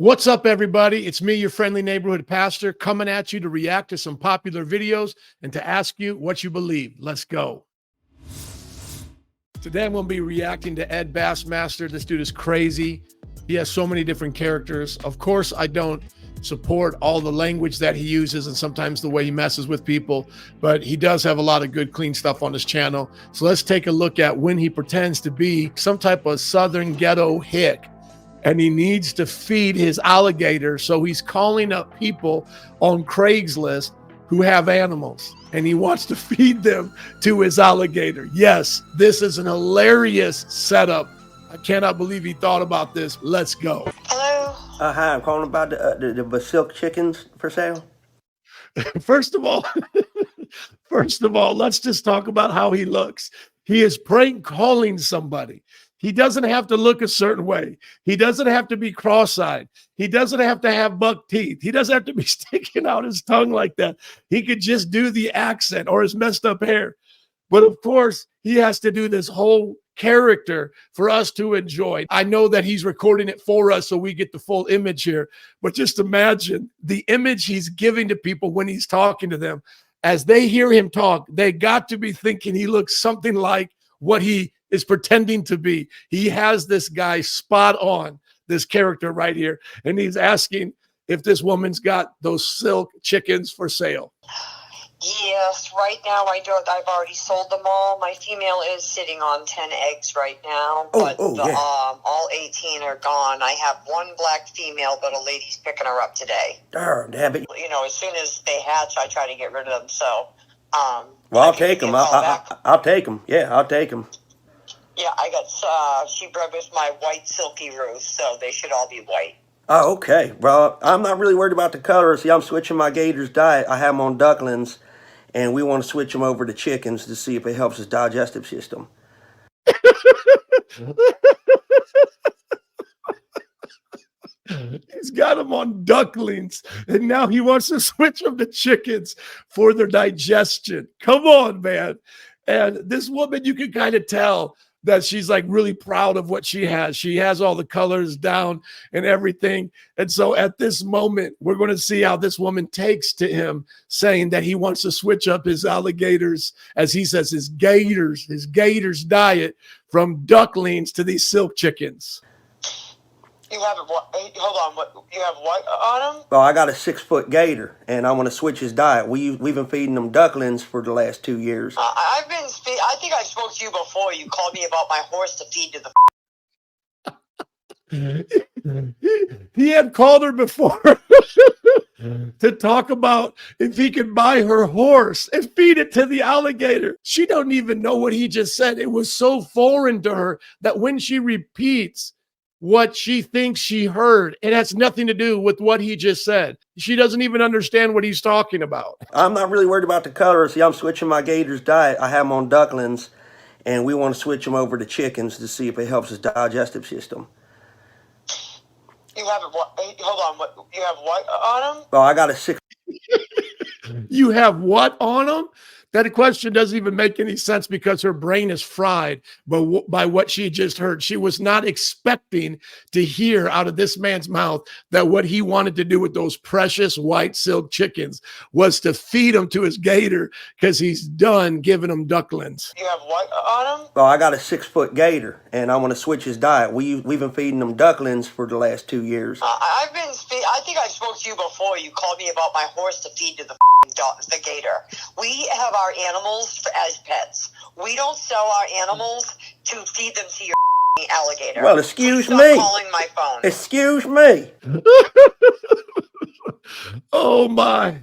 What's up, everybody? It's me, your friendly neighborhood pastor, coming at you to react to some popular videos and to ask you what you believe. Let's go. Today, I'm going to be reacting to Ed Bassmaster. This dude is crazy. He has so many different characters. Of course, I don't support all the language that he uses and sometimes the way he messes with people, but he does have a lot of good, clean stuff on his channel. So let's take a look at when he pretends to be some type of Southern ghetto hick, and he needs to feed his alligator. So he's calling up people on Craigslist who have animals, and he wants to feed them to his alligator. Yes, this is an hilarious setup. I cannot believe he thought about this. Let's go. Hello. Hi, I'm calling about the silk chickens for sale. First of all, let's just talk about how he looks. He is prank calling somebody. He doesn't have to look a certain way. He doesn't have to be cross-eyed. He doesn't have to have buck teeth. He doesn't have to be sticking out his tongue like that. He could just do the accent or his messed up hair. But of course, he has to do this whole character for us to enjoy. I know that he's recording it for us so we get the full image here, but just imagine the image he's giving to people when he's talking to them. As they hear him talk, they got to be thinking he looks something like what he is pretending to be. He has this guy spot on, this character right here, and he's asking if this woman's got those silk chickens for sale. Yes, right now I don't. I've already sold them all. My female is sitting on 10 eggs right now, but yeah. all 18 are gone. I have one black female, but a lady's picking her up today. Darn, damn it. You know, as soon as they hatch, I try to get rid of them. So, well, I'll take them. I'll take them. Yeah, I'll take them. Yeah, I got. She bred with my white silky roof, so they should all be white. Oh, okay. Well, I'm not really worried about the color. See, I'm switching my Gators diet. I have them on ducklings, and we want to switch them over to chickens to see if it helps his digestive system. He's got them on ducklings, and now he wants to switch them to chickens for their digestion. Come on, man. And this woman, you can kind of tell that she's like really proud of what she has. She has all the colors down and everything. And so at this moment, we're going to see how this woman takes to him saying that he wants to switch up his alligators, as he says, his gators diet from ducklings to these silk chickens. You have hold on. What you have? What on them? Well, I got a 6-foot gator, and I want to switch his diet. We've been feeding them ducklings for the last 2 years. I think I spoke to you before. You called me about my horse to feed to the. He had called her before to talk about if he could buy her horse and feed it to the alligator. She don't even know what he just said. It was so foreign to her that when she repeats what she thinks she heard, it has nothing to do with what he just said. She doesn't even understand what he's talking about. I'm not really worried about the color. See, I'm switching my Gators diet. I have them on ducklings, and we want to switch them over to chickens to see if it helps his digestive system. You have what? Hold on. What you have? What on them? Well, I got a 6. You have what on them? That question doesn't even make any sense because her brain is fried by what she just heard. She was not expecting to hear out of this man's mouth that what he wanted to do with those precious white silk chickens was to feed them to his gator because he's done giving them ducklings. You have what on them? Well, I got a 6-foot gator, and I want to switch his diet. We've been feeding them ducklings for the last 2 years. I think I spoke to you before. You called me about my horse to feed to the gator. We have our animals as pets. We don't sell our animals to feed them to your alligator. Well, excuse me. Stop calling my phone. Excuse me. Oh my.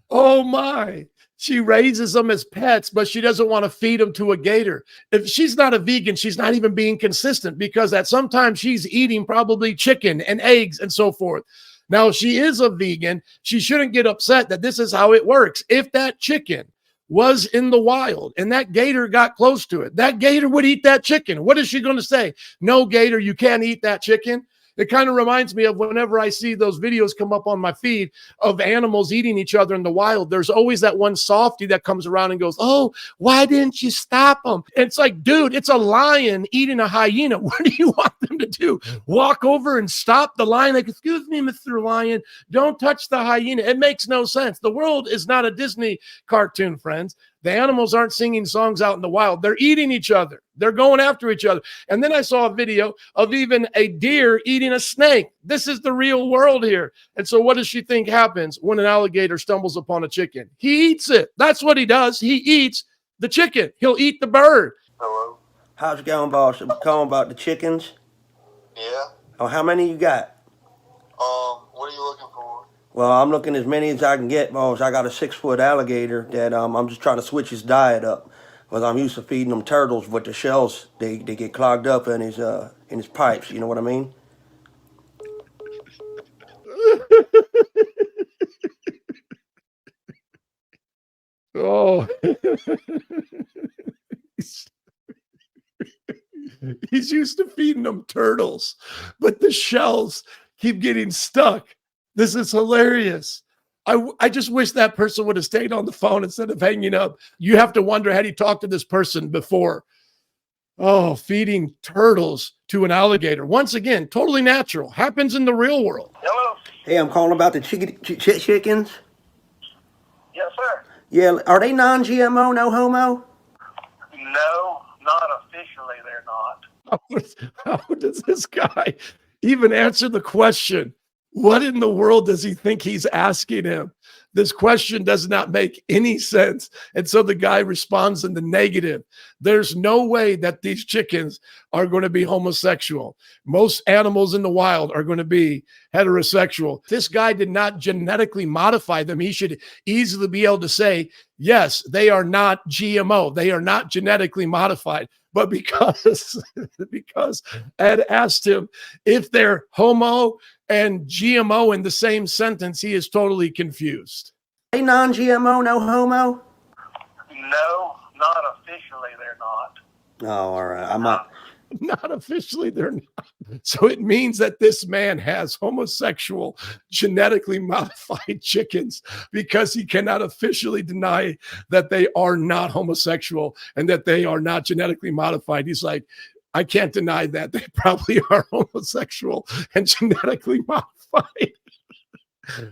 Oh my. She raises them as pets, but she doesn't want to feed them to a gator. If she's not a vegan, she's not even being consistent, because at some time she's eating probably chicken and eggs and so forth. Now, if she is a vegan, she shouldn't get upset that this is how it works. If that chicken was in the wild and that gator got close to it, that gator would eat that chicken. What is she going to say? No, gator, you can't eat that chicken. It kind of reminds me of whenever I see those videos come up on my feed of animals eating each other in the wild. There's always that one softy that comes around and goes, "Oh, why didn't you stop them?" And it's like, dude, it's a lion eating a hyena. What do you want them to do? Walk over and stop the lion? Like, excuse me, Mr. Lion, don't touch the hyena. It makes no sense. The world is not a Disney cartoon, friends. The animals aren't singing songs out in the wild. They're eating each other. They're going after each other. And then I saw a video of even a deer eating a snake. This is the real world here. And so what does she think happens when an alligator stumbles upon a chicken? He eats it. That's what he does. He eats the chicken. He'll eat the bird. Hello? How's it going, boss? I'm calling about the chickens. Yeah? Oh, how many you got? What are you looking for? Well, I'm looking as many as I can get, boss. I got a 6-foot alligator that I'm just trying to switch his diet up. Because I'm used to feeding them turtles, but the shells, they get clogged up in his pipes. You know what I mean? Oh, he's used to feeding them turtles, but the shells keep getting stuck. This is hilarious. I just wish that person would have stayed on the phone instead of hanging up. You have to wonder, had he talked to this person before? Oh, feeding turtles to an alligator. Once again, totally natural. Happens in the real world. Hello? Hey, I'm calling about the chickens. Yes, sir. Yeah, are they non-GMO, no homo? No, not officially, they're not. How does this guy even answer the question? What in the world does he think he's asking him? This question does not make any sense. And so the guy responds in the negative. There's no way that these chickens are going to be homosexual. Most animals in the wild are going to be heterosexual. This guy did not genetically modify them. He should easily be able to say, yes, they are not GMO. They are not genetically modified. But because Ed asked him if they're homo and GMO in the same sentence, he is totally confused. Are they non-GMO, no homo? No, not officially, they're not. Oh, all right. I'm not. Not officially, they're not. So it means that this man has homosexual, genetically modified chickens because he cannot officially deny that they are not homosexual and that they are not genetically modified. He's like, I can't deny that. They probably are homosexual and genetically modified.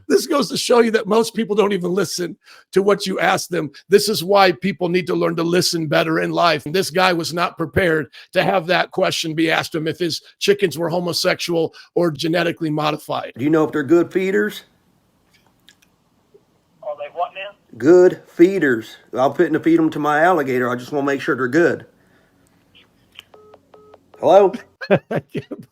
This goes to show you that most people don't even listen to what you ask them. This is why people need to learn to listen better in life. And this guy was not prepared to have that question be asked him if his chickens were homosexual or genetically modified. Do you know if they're good feeders? Are they what now? Good feeders. I'm putting to feed them to my alligator. I just want to make sure they're good. Hello? I can't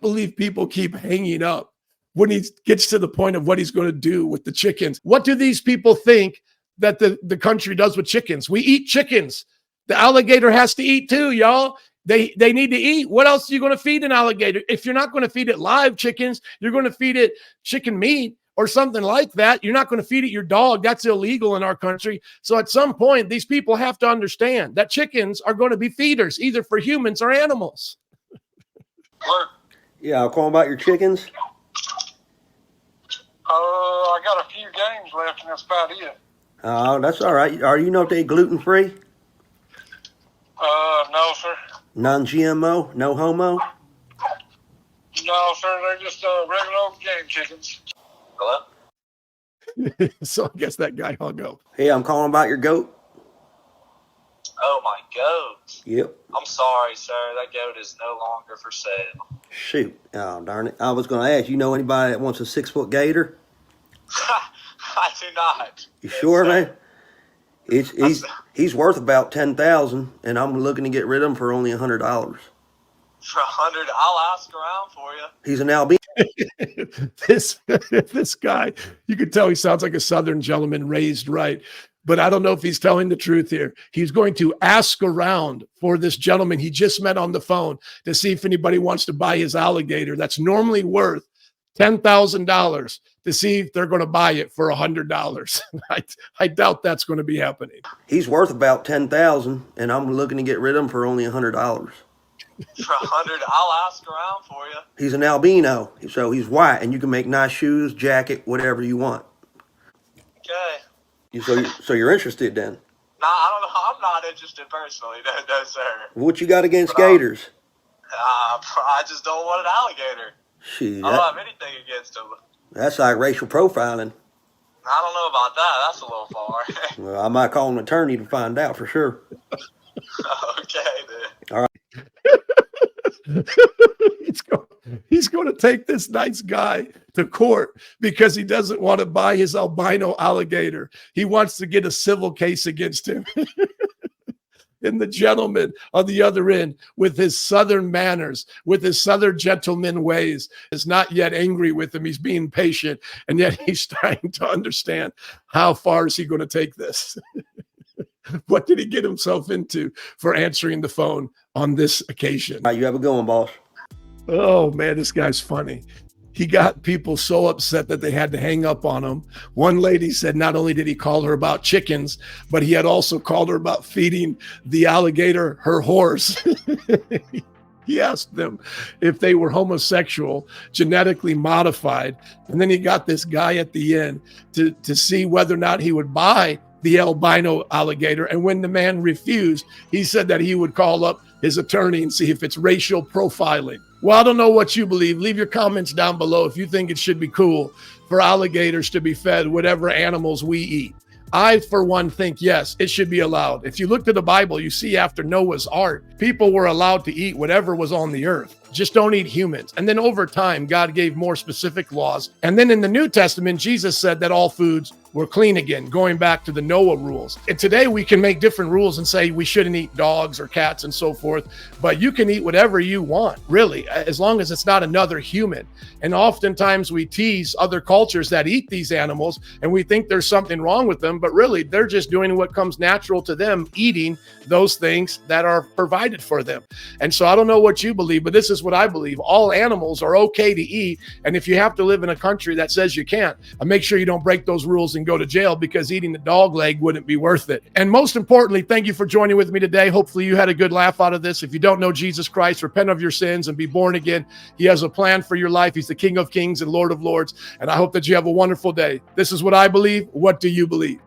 believe people keep hanging up when he gets to the point of what he's going to do with the chickens. What do these people think that the country does with chickens? We eat chickens. The alligator has to eat too, y'all. They need to eat. What else are you going to feed an alligator? If you're not going to feed it live chickens, you're going to feed it chicken meat or something like that. You're not going to feed it your dog. That's illegal in our country. So at some point, these people have to understand that chickens are going to be feeders, either for humans or animals. Yeah, I'm calling about your chickens. I got a few games left, and that's about it. Oh, that's all right. Are you know if they gluten-free? No, sir. Non-GMO? No homo? No, sir, they're just regular old game chickens. Hello? So I guess that guy hung up. Hey, I'm calling about your goat. Oh, my goat. Yep. I'm sorry, sir. That goat is no longer for sale. Shoot. Oh, darn it. I was going to ask, you know anybody that wants a 6-foot gator? I do not. You sure, man? He's worth about $10,000, and I'm looking to get rid of him for only $100. For $100, I'll ask around for you. He's an albino. This guy, you can tell he sounds like a Southern gentleman raised right. But I don't know if he's telling the truth here. He's going to ask around for this gentleman he just met on the phone to see if anybody wants to buy his alligator that's normally worth $10,000 to see if they're going to buy it for $100. I doubt that's going to be happening. He's worth about $10,000, and I'm looking to get rid of him for only $100. For 100, I'll ask around for you. He's an albino, so he's white, and you can make nice shoes, jacket, whatever you want. Okay. So you're interested then? Nah, I don't know. I'm not interested personally. No, sir. What you got against But, gators? I just don't want an alligator. Shit, I don't have anything against them. that's like racial profiling. I don't know about that. That's a little far. Well, I might call an attorney to find out for sure. Okay, then. All right. He's going to take this nice guy to court because he doesn't want to buy his albino alligator. He wants to get a civil case against him. And the gentleman on the other end, with his Southern manners, with his Southern gentleman ways, is not yet angry with him. He's being patient, and yet he's trying to understand how far is he going to take this. What did he get himself into for answering the phone on this occasion? All right, you have a good one, boss. Oh, man, this guy's funny. He got people so upset that they had to hang up on him. One lady said not only did he call her about chickens, but he had also called her about feeding the alligator her horse. He asked them if they were homosexual, genetically modified. And then he got this guy at the end to see whether or not he would buy the albino alligator. And when the man refused, he said that he would call up his attorney and see if it's racial profiling. Well, I don't know what you believe. Leave your comments down below if you think it should be cool for alligators to be fed whatever animals we eat. I, for one, think, yes, it should be allowed. If you look to the Bible, you see after Noah's Ark, people were allowed to eat whatever was on the earth. Just don't eat humans. And then over time, God gave more specific laws. And then in the New Testament, Jesus said that all foods were clean again, going back to the Noah rules. And today we can make different rules and say we shouldn't eat dogs or cats and so forth, but you can eat whatever you want, really, as long as it's not another human. And oftentimes we tease other cultures that eat these animals and we think there's something wrong with them, but really they're just doing what comes natural to them, eating those things that are provided for them. And so I don't know what you believe, but this is what I believe. All animals are okay to eat. And if you have to live in a country that says you can't, make sure you don't break those rules and go to jail, because eating the dog leg wouldn't be worth it. And most importantly, thank you for joining with me today. Hopefully you had a good laugh out of this. If you don't know Jesus Christ, repent of your sins and be born again. He has a plan for your life. He's the King of Kings and Lord of Lords. And I hope that you have a wonderful day. This is what I believe. What do you believe?